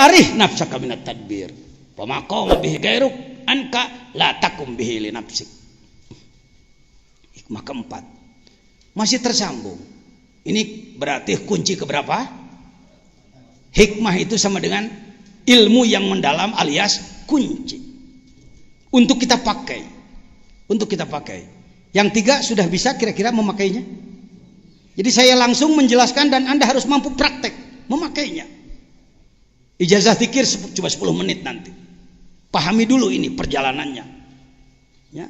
arih nafsaka minat tadbir pamaqama bihi gairuk anka la takum bihi li nafsik. Hikmah keempat masih tersambung. Ini berarti kunci keberapa? Hikmah itu sama dengan ilmu yang mendalam alias kunci untuk kita pakai. Untuk kita pakai. Yang tiga sudah bisa kira-kira memakainya. Jadi saya langsung menjelaskan dan Anda harus mampu praktek memakainya. Ijazah zikir cuma 10 menit nanti. Pahami dulu ini perjalanannya. Ya.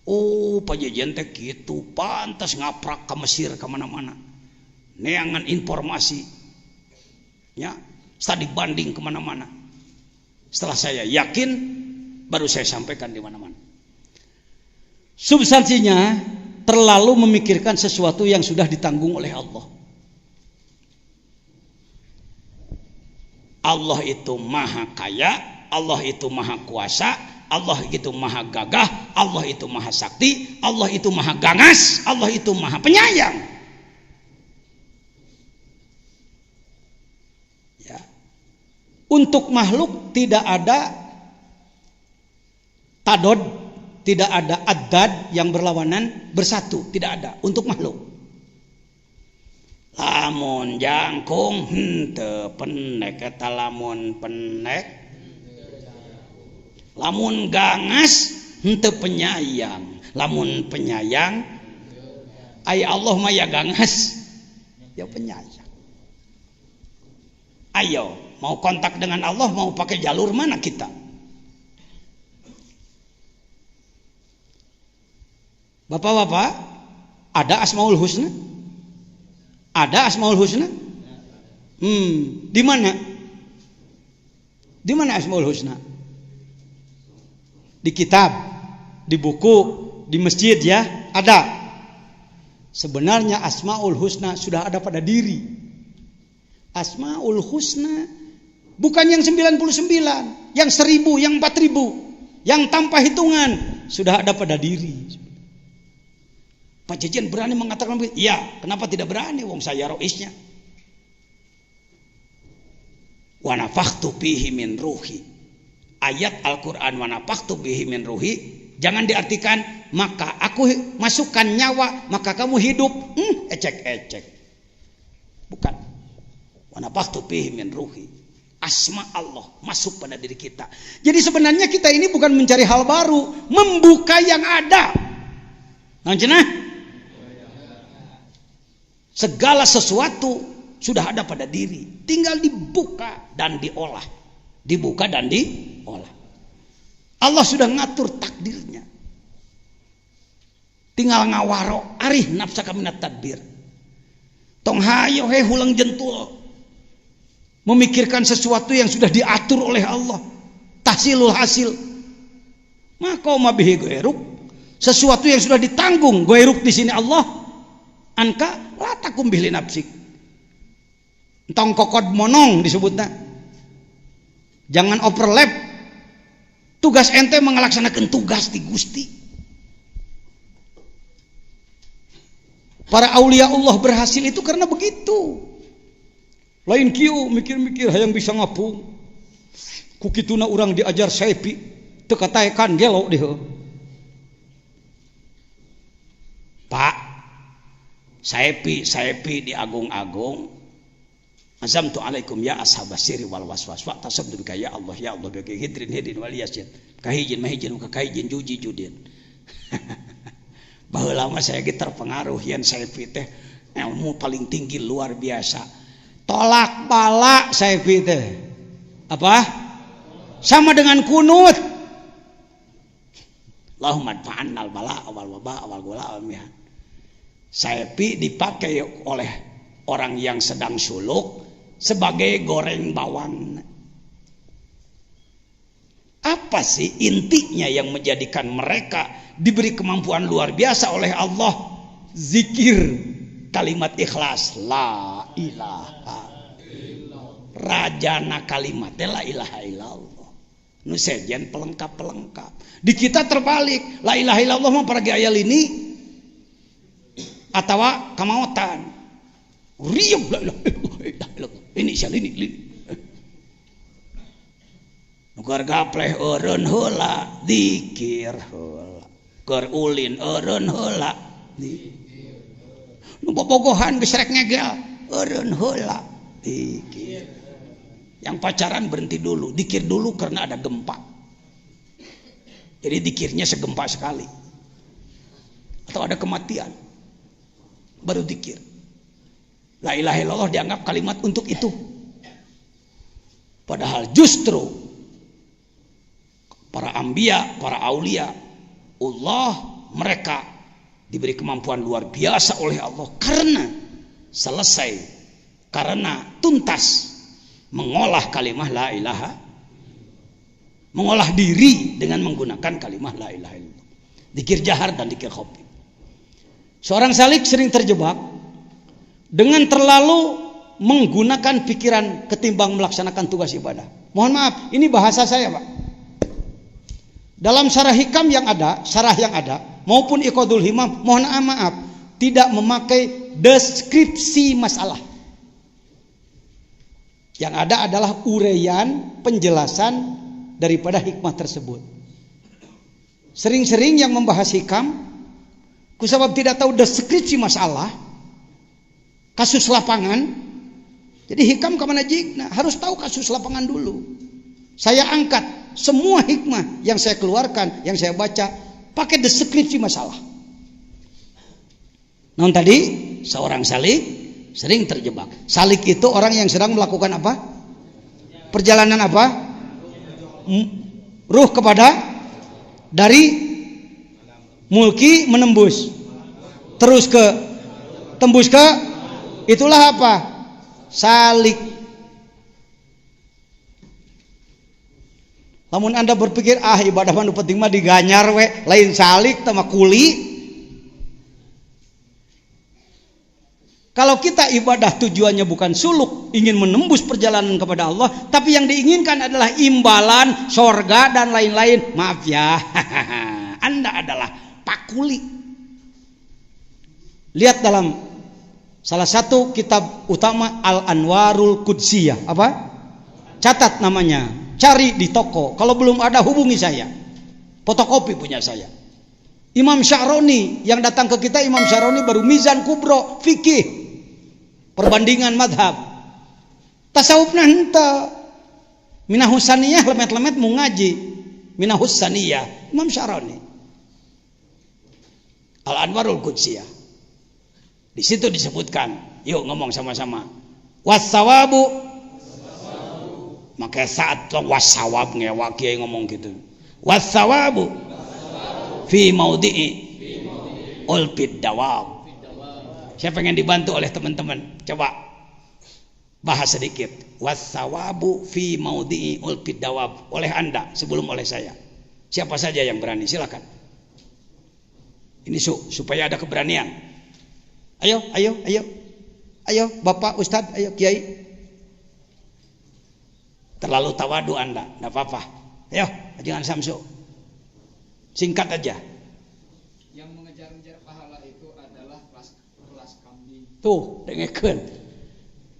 Oh, Pak Jejen teh gitu, pantas ngaprak ke Mesir kemana-mana. Neangan informasi. Ya, studi banding kemana-mana. Setelah saya yakin, baru saya sampaikan di mana-mana. Substansinya terlalu memikirkan sesuatu yang sudah ditanggung oleh Allah. Allah itu maha kaya, Allah itu maha kuasa, Allah itu maha gagah, Allah itu maha sakti, Allah itu maha ganas, Allah itu maha penyayang. Ya. Untuk makhluk tidak ada tadod, tidak ada addad yang berlawanan bersatu, tidak ada untuk makhluk. Lamun jangkung henteu penek eta lamun penek, lamun gangas henteu penyayang, lamun penyayang aya Allah mah ya gangas ya penyayang. Ayo mau kontak dengan Allah, mau pakai jalur mana kita? Bapak-bapak, ada Asmaul Husna? Ada Asmaul Husna? Di mana? Di mana Asmaul Husna? Di kitab, di buku, di masjid ya, ada. Sebenarnya Asmaul Husna sudah ada pada diri. Asmaul Husna bukan yang 99, yang 1000, yang 4000, yang tanpa hitungan, sudah ada pada diri. Pak Jejen berani mengatakan begitu? Iya, kenapa tidak berani? Wong saya roisnya. Wa nafakhtu bihi min ruhi. Ayat Al-Qur'an wa nafakhtu bihi min ruhi jangan diartikan maka aku masukkan nyawa maka kamu hidup. Ecek-ecek. Bukan. Wa nafakhtu bihi min ruhi. Asma Allah masuk pada diri kita. Jadi sebenarnya kita ini bukan mencari hal baru, membuka yang ada. Nah, cenah? Segala sesuatu sudah ada pada diri, tinggal dibuka dan diolah. Dibuka dan diolah. Allah sudah ngatur takdirnya. Tinggal ngawaro, arih nafsaka minat tadbir. Tong hayo he hulang jentul. Memikirkan sesuatu yang sudah diatur oleh Allah. Tahsilul hasil. Maka bihi goeruk. Sesuatu yang sudah ditanggung goeruk di sini Allah. Anka la takum bihi nafsik. Entong kokod monong disebutnya. Jangan overlap. Tugas ente mengelaksanakan tugas di Gusti. Para aulia Allah berhasil itu karena begitu. Lain kieu mikir-mikir hayang bisa ngapung. Ku kituna urang diajar Saipi teu kataekan gelo deh. Pak Saipi di agung-agung. Azamtu alaikum ya ashabas sirri wal waswas wa tasabdun ya Allah bi hidrin wal yasin. Kahijin mahijin ka kahijin juji judin. Baheula mah saya ge terpengaruh yen Saipi teh ilmu paling tinggi luar biasa. Tolak bala Saipi teh. Apa? Sama dengan kunut. Allahumma fa'annal bala wal waba wal gula wal mihan. Saipi dipakai oleh orang yang sedang suluk sebagai goreng bawang. Apa sih intinya yang menjadikan mereka diberi kemampuan luar biasa oleh Allah? Zikir, kalimat ikhlas, la ilaha illallah. Rajana kalimat la ilaha illallah. Nu sejen pelengkap-pelengkap. Di kita terbalik, la ilaha illallah mah paragi aya lini atawa kamautan. Riuh la ilaha illallah. Ini. Keur gapleh eureun heula zikir heula. Keur ulin eureun heula zikir. Nu bobogohan geus rek ngegel eureun heula zikir. Yang pacaran berhenti dulu, zikir dulu karena ada gempa. Jadi zikirnya segempa sekali. Atau ada kematian. Baru zikir. La ilaha illallah dianggap kalimat untuk itu. Padahal justru para anbiya, para aulia, Allah mereka diberi kemampuan luar biasa oleh Allah karena tuntas mengolah kalimah la ilaha, mengolah diri dengan menggunakan kalimah la ilaha illallah. Dzikir jahar dan dzikir khafi. Seorang salik sering terjebak dengan terlalu menggunakan pikiran ketimbang melaksanakan tugas ibadah. Mohon maaf, ini bahasa saya, Pak. Dalam syarah hikam yang ada, syarah yang ada maupun iqadul himam, mohon maaf, tidak memakai deskripsi masalah. Yang ada adalah uraian, penjelasan daripada hikmah tersebut. Sering-sering yang membahas hikam, kusabab tidak tahu deskripsi masalah, kasus lapangan. Jadi hikam kemana jigna, harus tahu kasus lapangan dulu. Saya angkat semua hikmah yang saya keluarkan, yang saya baca, pakai deskripsi masalah. Nah tadi seorang salik sering terjebak. Salik itu orang yang sedang melakukan apa? Perjalanan apa? Ruh kepada dari mulki menembus, terus ke tembus ke, itulah apa? Salik. Namun Anda berpikir ibadah mah penting mah diganyar we, lain salik sama kuli. Kalau kita ibadah tujuannya bukan suluk, ingin menembus perjalanan kepada Allah, tapi yang diinginkan adalah imbalan, sorga dan lain-lain. Maaf ya, Anda adalah pakuli. Lihat dalam salah satu kitab utama Al-Anwarul Qudsiyah, apa? Catat namanya. Cari di toko. Kalau belum ada hubungi saya. Fotokopi punya saya. Imam Sya'roni yang datang ke kita, Imam Sya'roni baru Mizan Kubro fikih, perbandingan madhab. Tasawufna henteu. Minahus saniyah lemet-lemet mau ngaji. Minahus saniyah Imam Sya'roni. Al-Anwarul Qudsiyah. Di situ disebutkan, yuk ngomong sama-sama. Wassawabu, maka saat wasawab ngewak kiai ngomong gitu. Wasawabu fi maudhi'i ulfid dawab. Saya pengen dibantu oleh teman-teman. Coba bahas sedikit. Wasawabu fi maudhi'i ulfid dawab. Oleh Anda sebelum oleh saya. Siapa saja yang berani silakan. Ini supaya ada keberanian. Ayo Bapak Ustadz, ayo Kiai. Terlalu tawadu Anda, tidak apa-apa. Ayo, jangan Samsu. Singkat aja. Yang mengejar-ngejar pahala itu adalah kelas kambing. Tuh, dengekeun.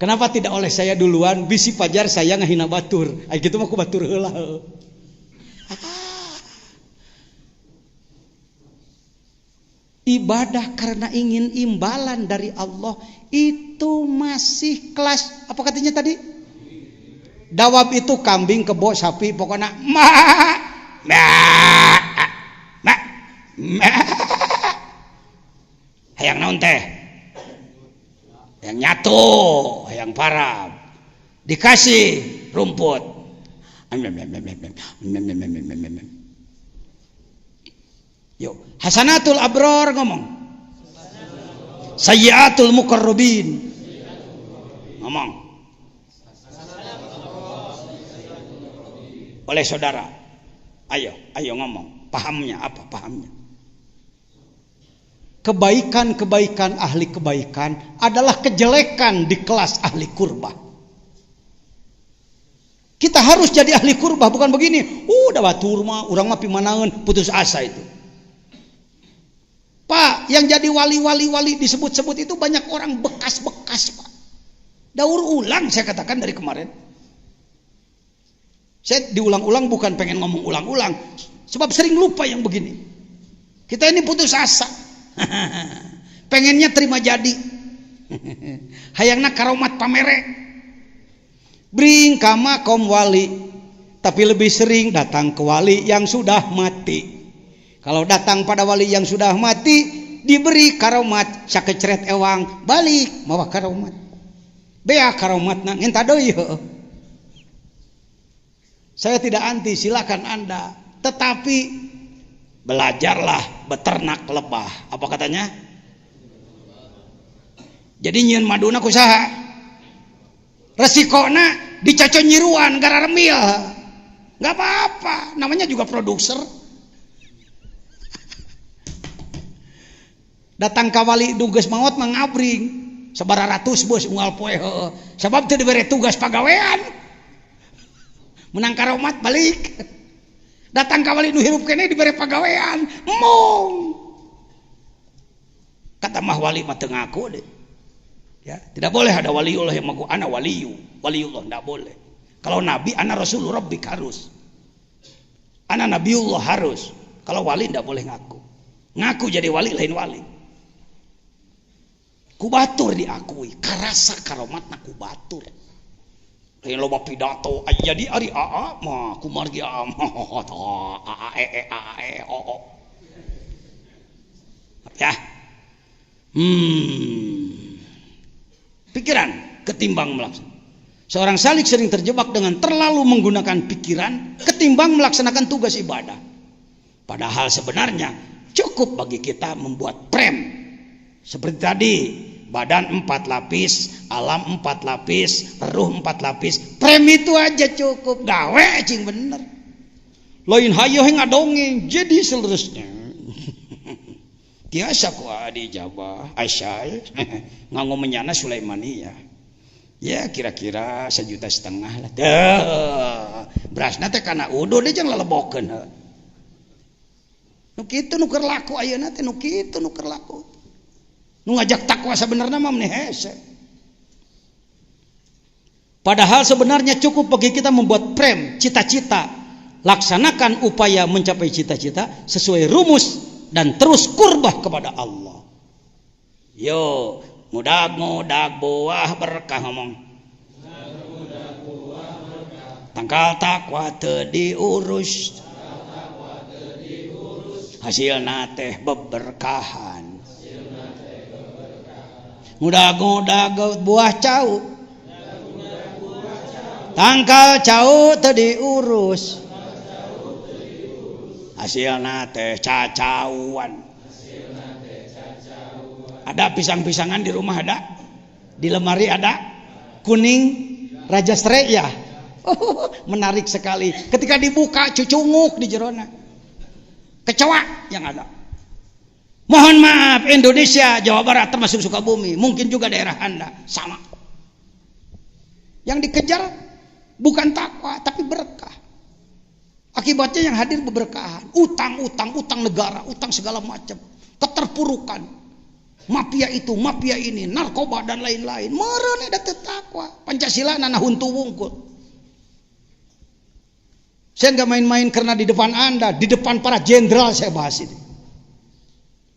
Kenapa tidak oleh saya duluan? Bisi pajar saya ngahina batur. Ay gitu mah ku batur heula. Ibadah karena ingin imbalan dari Allah itu masih kelas apa katanya tadi? Dawab itu kambing, kebo, sapi, pokoknya hayang naon teh, hayang nyatu, hayang parab, dikasih rumput, yuk hasanatul abror ngomong, sayyiatul muqarrabin ngomong. Oleh saudara, ayo ngomong, pahamnya apa pahamnya? Kebaikan-kebaikan ahli kebaikan adalah kejelekan di kelas ahli kurbah. Kita harus jadi ahli kurbah, bukan begini. Udah batur mah, urang mah pimanaeun, putus asa itu. Pak, yang jadi wali disebut-sebut itu banyak orang bekas-bekas, Pak. Daur ulang saya katakan dari kemarin. Saya diulang-ulang bukan pengen ngomong ulang-ulang, sebab sering lupa yang begini. Kita ini putus asa. Pengennya terima jadi. Hayangna karomat pamere. Bring kama kaum wali. Tapi lebih sering datang ke wali yang sudah mati. Kalau datang pada wali yang sudah mati, diberi karomat, sakecret ewang, balik mawa karomat. Bea karomatna ngenta deui. Saya tidak anti, silakan Anda, tetapi belajarlah beternak lebah. Apa katanya? Jadi nyieun maduna kusaha? Resikona dicocok nyiruan gara remil. Gak apa-apa, namanya juga produser. Datang ka wali duges maot mangabring sabaratus bos unggal poe heueuh. Sabab teu dibere tugas pagawean. Menang karomat balik. Datang ka wali nu hirup keneh dibere pagawean. Mung. Kata mah wali mah teu ngaku deh. Ya, tidak boleh ada waliullah yang mengaku ana waliullah enggak boleh. Kalau nabi ana rasul rabbik harus. Ana nabiullah harus. Kalau wali enggak boleh ngaku. Ngaku jadi wali lain wali. Kubatur diakui, karasa karomatna kubatur. Lain loba pidato aya jadi ari aa mah kumargi aa o. Ya. Pikiran ketimbang melaksanakan. Seorang salik sering terjebak dengan terlalu menggunakan pikiran ketimbang melaksanakan tugas ibadah. Padahal sebenarnya cukup bagi kita membuat prem. Seperti tadi, badan 4 lapis, alam 4 lapis, ruh 4 lapis. Prem itu aja cukup, gawe cing bener. Lain hayo ngadongeng jadi seterusnya. Tiasa ku adi Jawa Aisyah nganggo menyana Sulaimaniyah. Ya kira-kira 1,5 juta lah. Berasna teh kana udo deh jeung lalebokeun. Nu kitu nu keur laku ayeuna teh nu kitu nu keur laku. Nu ngajak takwa sabenerna mah meni hese. Padahal sebenarnya cukup bagi kita membuat prem, cita-cita, laksanakan upaya mencapai cita-cita sesuai rumus dan terus kurbah kepada Allah. Yo, ngudag buah berkah ngomong. Tangkal takwa teu diurus. Hasilna teh beberkahan. Ngudag buah cau. Tangkal cau teu diurus. Hasilna teh cacauan. Ada pisang-pisangan di rumah ada, di lemari ada, kuning Raja Sreya. Menarik sekali. Ketika dibuka cucunguk di jerona. Kecoa yang ada. Mohon maaf Indonesia, Jawa Barat termasuk Sukabumi, mungkin juga daerah Anda sama. Yang dikejar bukan takwa tapi berkah. Akibatnya yang hadir beberkahan, utang negara, utang segala macam, keterpurukan, mafia itu, mafia ini, narkoba dan lain-lain. Meureuh da teu takwa. Pancasila nana huntu wungkul. Saya nggak main-main karena di depan Anda, di depan para jenderal saya bahas ini.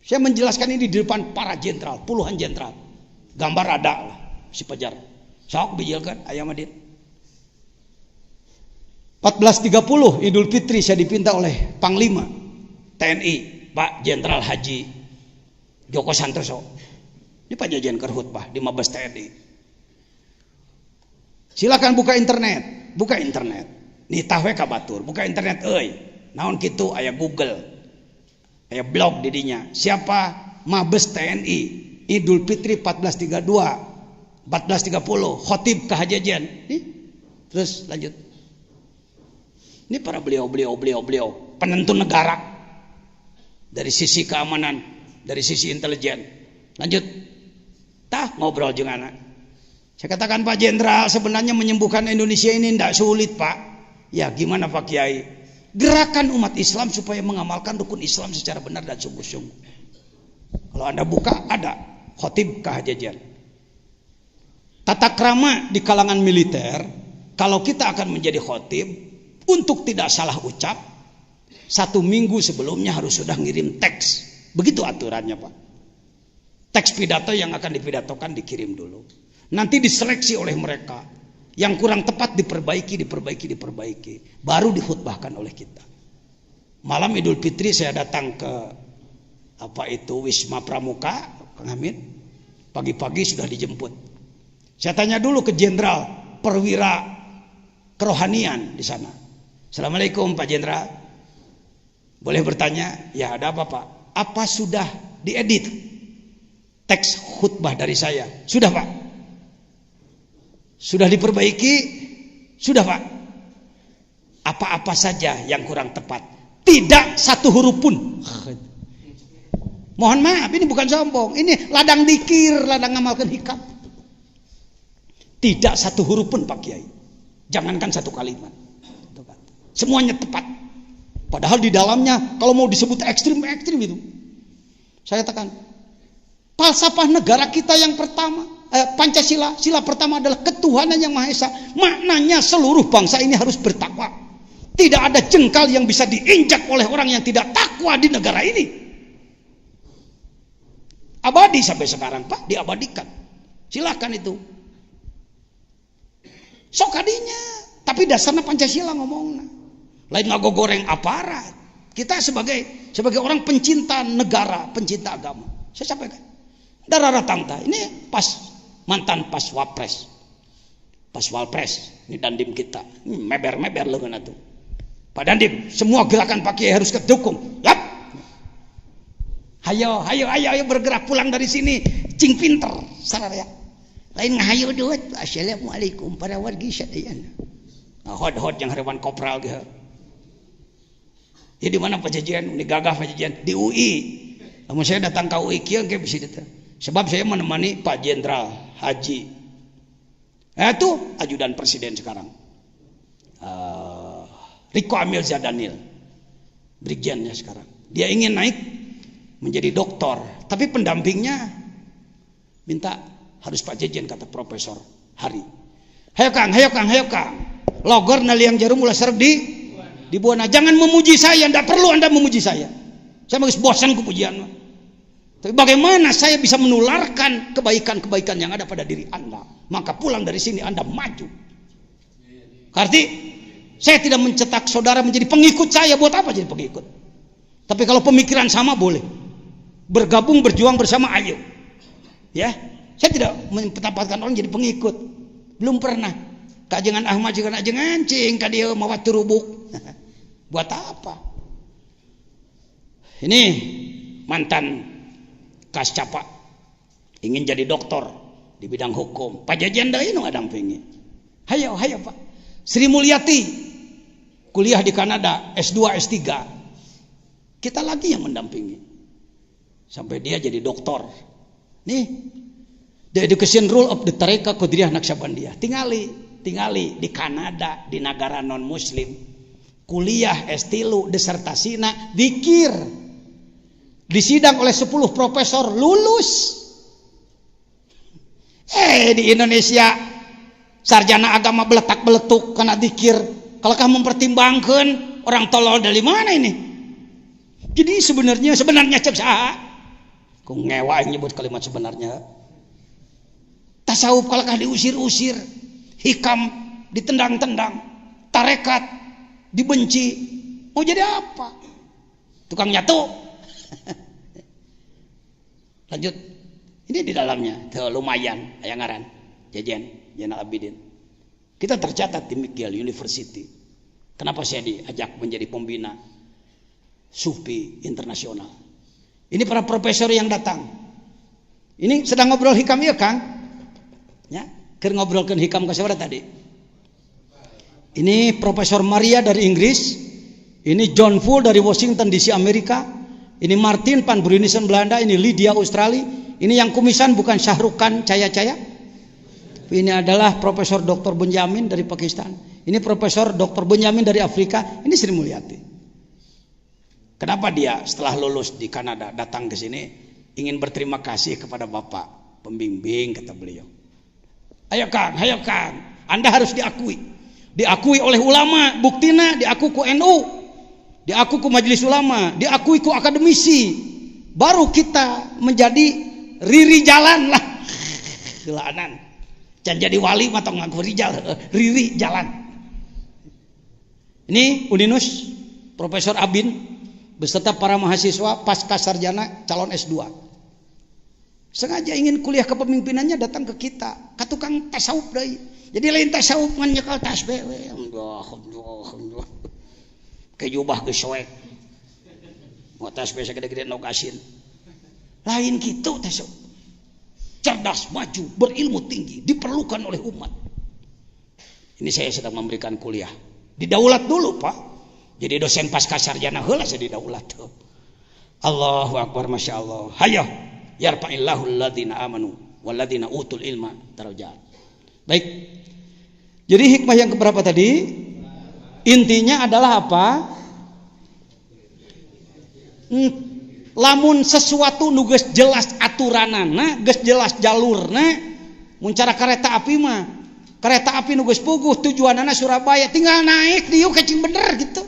Saya menjelaskan ini di depan para jenderal, puluhan jenderal. Gambar ada lah, si Pajar. Sok bijilkan aya mah dieu. 14.30 Idul Fitri saya dipinta oleh Panglima TNI Pak Jenderal Haji Joko Santoso di Pajajaran keur khutbah di Mabes TNI. Silakan buka internet. Nitah we ka batur, buka internet euy. Naon kitu aya Google. Aya blog di dinya. Siapa Mabes TNI Idul Fitri 14.30 khotib kehajian. Terus lanjut. Ini para beliau penentu negara dari sisi keamanan, dari sisi intelijen. Lanjut, ngobrol jeung anak. Saya katakan Pak Jenderal, sebenarnya menyembuhkan Indonesia ini tidak sulit Pak. Ya gimana Pak Kiai? Gerakan umat Islam supaya mengamalkan rukun Islam secara benar dan sungguh-sungguh. Kalau Anda buka ada khotib kehajian. Tata krama di kalangan militer, kalau kita akan menjadi khotib, Untuk tidak salah ucap, 1 minggu sebelumnya harus sudah ngirim teks. Begitu aturannya, Pak. Teks pidato yang akan dipidatokan dikirim dulu. Nanti diseleksi oleh mereka. Yang kurang tepat diperbaiki. Baru dikhutbahkan oleh kita. Malam Idul Fitri saya datang ke Wisma Pramuka, Kang Hamid. Pagi-pagi sudah dijemput. Saya tanya dulu ke Jenderal Perwira Kerohanian di sana. Assalamualaikum Pak Jenderal. Boleh bertanya? Ya, ada apa Pak? Apa sudah diedit teks khutbah dari saya? Sudah Pak. Sudah diperbaiki? Sudah Pak. Apa-apa saja yang kurang tepat? Tidak satu huruf pun. Mohon maaf, ini bukan sombong. Ini ladang dikir, ladang ngamalkan hikam. Tidak satu huruf pun Pak Kiai. Jangankan satu kalimat. Semuanya tepat. Padahal di dalamnya kalau mau disebut ekstrim itu. Saya katakan, falsafah negara kita yang pertama, Pancasila, sila pertama adalah ketuhanan yang Maha Esa. Maknanya seluruh bangsa ini harus bertakwa. Tidak ada jengkal yang bisa diinjak oleh orang yang tidak takwa di negara ini. Abadi sampai sekarang Pak, diabadikan. Silakan itu. Sok kadinya, tapi dasarnya Pancasila ngomongnya. Lain ngago goreng aparat. Kita sebagai orang pencinta negara, pencinta agama. Saya sampaikan. Darah tangta. Ini mantan pas wapres. Pas walpres. Ini dandim kita. Ini meber loh kan itu. Pak Dandim, semua gerakan Pak Kiai harus kedukung. Yap. Ayo bergerak pulang dari sini. Cing pinter. Salah ya. Lain ngahayo duit. Assalamualaikum para wargi sadayan. Hot yang hewan kopral gitu. Ya di mana Pajajian? Ini gagah Pajajian di UI. Namun saya datang ke UI kieu ge bisa datang. Sebab saya menemani Pak Jenderal Haji. Itu ajudan presiden sekarang. Riko Amil Zadanil. Brigjennya sekarang. Dia ingin naik menjadi doktor, tapi pendampingnya minta harus Pak Jejen, kata Profesor Hari. Hayo Kang. Logor naliang jarum mulai sereg di buana. Jangan memuji saya, tidak perlu Anda memuji saya. Saya masih bosan kepujian. Tapi bagaimana saya bisa menularkan kebaikan-kebaikan yang ada pada diri Anda? Maka pulang dari sini Anda maju. Arti saya tidak mencetak saudara menjadi pengikut saya. Buat apa jadi pengikut? Tapi kalau pemikiran sama boleh. Bergabung, berjuang bersama, ayo. Ya, saya tidak menempatkan orang jadi pengikut. Belum pernah. Kajengan Ahmad juga jangan cing kadia mawat turubuk. Buat apa? Ini mantan Kascapa ingin jadi doktor di bidang hukum. Pak Jajan dah ini ada pengen. Hayo Pak. Sri Mulyati kuliah di Kanada S2 S3. Kita lagi yang mendampingi sampai dia jadi doktor. Nih, the education rule of the Tarekat Qadiriyah Naqsyabandiyah. Tingali di Kanada, di negara non muslim. Kuliah S3 disertasina dikir. Disidang oleh 10 profesor lulus. Di Indonesia sarjana agama beletak-beletuk karena dikir. Kalau kamu mempertimbangkan orang tolol dari mana ini? Jadi sebenarnya cek saha. Ku ngewa nyebut kalimat sebenarnya. Tasawuf kalau diusir-usir, hikam ditendang-tendang, tarekat dibenci. Mau jadi apa? Tukang nyatu. Lanjut. Ini di dalamnya. Tuh, lumayan aya ngaran. Jajan Zainal Abidin. Kita tercatat di McGill University. Kenapa saya diajak menjadi pembina Sufi internasional? Ini para profesor yang datang. Ini sedang ngobrol hikam ya Kang? Ya, keur ngobrolkeun hikam ka sabaraha tadi? Ini Profesor Maria dari Inggris. Ini John Full dari Washington DC Amerika. Ini Martin van Brunissen Belanda. Ini Lydia Australia. Ini yang kumisan bukan Syahrukan Caya-Caya. Ini adalah Profesor Dr. Benjamin dari Pakistan. Ini Profesor Dr. Benjamin dari Afrika. Ini Sri Mulyati. Kenapa dia setelah lulus di Kanada datang ke sini ingin berterima kasih kepada Bapak pembimbing, kata beliau. Ayo Kang, Anda harus diakui diakui oleh ulama, buktina diakui ku NU, diakui ku majelis ulama, diakui ku akademisi, baru kita menjadi riri jalan lah. Gelanan jangan jadi wali atau ngaku rijal, riri jalan. Ini Uninus Profesor Abin beserta para mahasiswa pasca sarjana calon S2 sengaja ingin kuliah kepemimpinannya datang ke kita, ke tukang tasawuf deui. Jadi lain tasawuf ngan nyekel tasbih we. Allah. Ke jubah geus soek. Mau tasbih sagede-gede nu kasin. Lain kitu tasawuf. Cerdas, maju, berilmu tinggi, diperlukan oleh umat. Ini saya sedang memberikan kuliah. Didaulat dulu, Pak. Jadi dosen pasca sarjana heula saya didaulat. Allahu Akbar, Masya Allah. Hayo, yarfa'illahu alladhina amanu walladhina utul ilma darajat. Baik. Jadi hikmah yang keberapa tadi? Intinya adalah apa? Lamun sesuatu nu geus jelas aturanana, geus jelas jalurna, mun cara kereta api mah, kereta api nu geus puguh tujuanana Surabaya, tinggal naik dieu kecing bener gitu.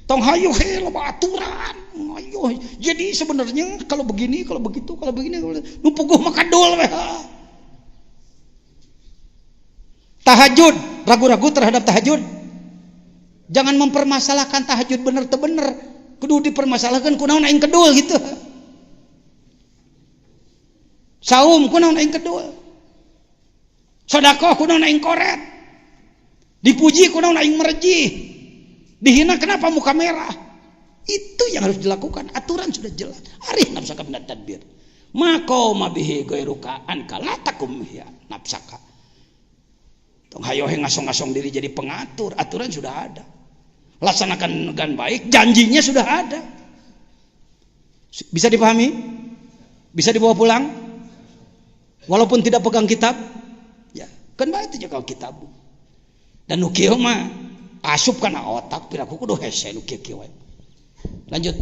Tong hayu he loba aturan. Ayo. Jadi sebenarnya kalau begini, kalau begitu, kalau begini, nu puguh mah kadul we. Tahajud, ragu-ragu terhadap tahajud. Jangan mempermasalahkan tahajud bener teu bener. Kudu dipermasalahkan kunaon aing kedul gitu. Saum kunaon aing kedul. Sedekah kunaon aing koret. Dipuji kunaon aing merejih. Dihina kenapa muka merah? Itu yang harus dilakukan. Aturan sudah jelas. Arih nafsaka minat tadbir. Maka mabihi gairuka anka latakum ya nafsaka. Tong hayo ngasong-ngasong diri jadi pengatur. Aturan sudah ada. Laksanakan dengan baik, janjinya sudah ada. Bisa dipahami? Bisa dibawa pulang? Walaupun tidak pegang kitab, ya kan baik itu kalau kitab. Dan nu kieu mah asup kana otak, piraku kudu hese nu kieu. Lanjut.